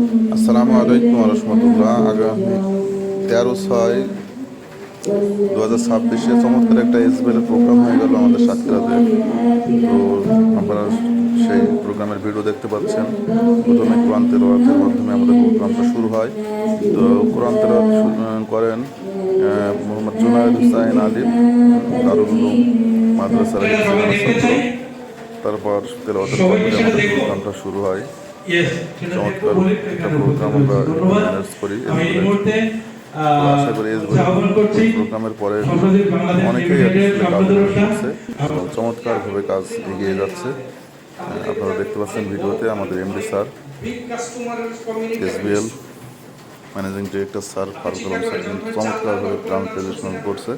আসসালামু আলাইকুম রহমতুল্লাহ। আগামী 13/6/2026 চমৎকার একটা এসবিএল প্রোগ্রাম হয়ে গেল আমাদের সাতক্ষীরাতে। তো আপনারা সেই প্রোগ্রামের ভিডিও দেখতে পাচ্ছেন। প্রথমে কোরআন তেলাওয়াতের মাধ্যমে আমাদের প্রোগ্রামটা শুরু হয়। তো কোরআন তেলাওয়াত করেন মোহাম্মদ জুনায়েদ হুসাইন আলিফ, দারুল উলুম মাদ্রাসার হিফজিখানার ছাত্র। তারপর তেলাওয়াতের পর থেকে আমাদের প্রোগ্রামটা শুরু হয়। চমৎকার একটা প্রোগ্রাম আমরা ম্যানেজ করি এসবিএলের। তো আশা করি এসবিএল প্রোগ্রামের পরে অনেকেই আসলে কাজ করছে এবং চমৎকারভাবে কাজ এগিয়ে যাচ্ছে। আপনারা দেখতে পাচ্ছেন ভিডিওতে আমাদের MD sir, SBL managing director sir Faruk Alam sir কিন্তু চমৎকারভাবে প্রেজেন্টেশন করছে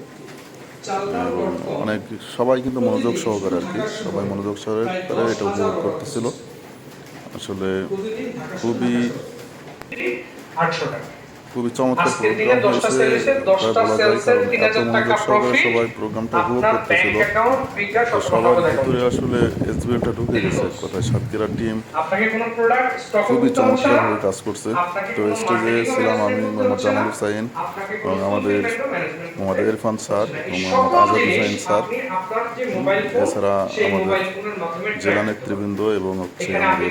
এবং অনেক সবাই কিন্তু মনোযোগ সহকারে আর কি সবাই মনোযোগ সহকারে এটা উপভোগ করতেছিল। আসলে খুবই খুবই চমৎকার প্রোগ্রাম হয়েছে বলা যায়, কারণ এত মনোযোগ সহকারে সবাই প্রোগ্রামটা উপভোগ করতেছিল। তো সবার ভিতরে আসলে এসবিএলটা ঢুকে গেছে এক কথায়। সাতক্ষীরা টিম খুবই চমৎকারভাবে কাজ করছে। তো স্টেজে ছিলাম আমি, মোহাম্মদ জামাল হুসাইন এবং আমাদের মোহাম্মদ ইরফান স্যার এবং মোহাম্মদ আজাদ হুসাইন স্যার, এছাড়া আমাদের জেলা নেতৃবৃন্দ এবং আমাদের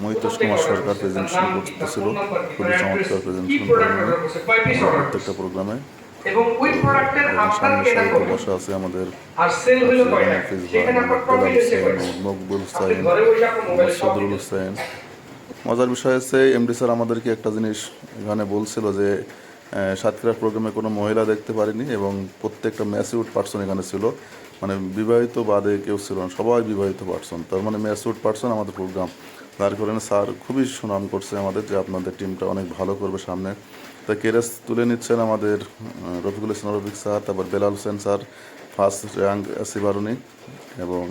মহিতোষ কুমার সরকার প্রেজেন্টেশন করতেছিল। খুবই চমৎকার প্রেজেন্টেশন করেন প্রত্যেকটা প্রোগ্রামে। এবং সামনে সারিতে বসা আছে আমাদের মকবুল হুসাইন, সদরুল হুসাইন। মজার বিষয় হচ্ছে এমডি স্যার আমাদেরকে একটা জিনিস এখানে বলছিল যে সাতক্ষীরা প্রোগ্রামে কোনো মহিলা দেখতে পারিনি এবং প্রত্যেকটা ম্যাচিউড পার্সন এখানে ছিল, মানে বিবাহিত বাদে কেউ ছিল না, সবাই বিবাহিত পার্সন। তার মানে ম্যাচিউড পার্সন আমাদের প্রোগ্রাম। তার কারণে স্যার খুবই সুনাম করছে আমাদের যে আপনাদের টিমটা অনেক ভালো করবে সামনে। তা কেরেস তুলে নিচ্ছেন আমাদের রফিকুল ইসলাম রফিক স্যার, তারপর Belal Hossain sir first rank achiever উনি, এবং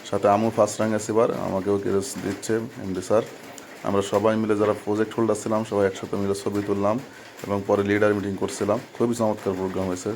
সাথে আমু ফার্স্ট র্যাঙ্ক অ্যাচিভার, আমাকেও কেরেস দিচ্ছে এমডি স্যার। আমরা সবাই মিলে যারা প্রজেক্ট হোল্ডার ছিলাম সবাই একসাথে মিলে ছবি তুললাম এবং পরে লিডার মিটিং করছিলাম। খুবই চমৎকার প্রোগ্রাম হয়েছে।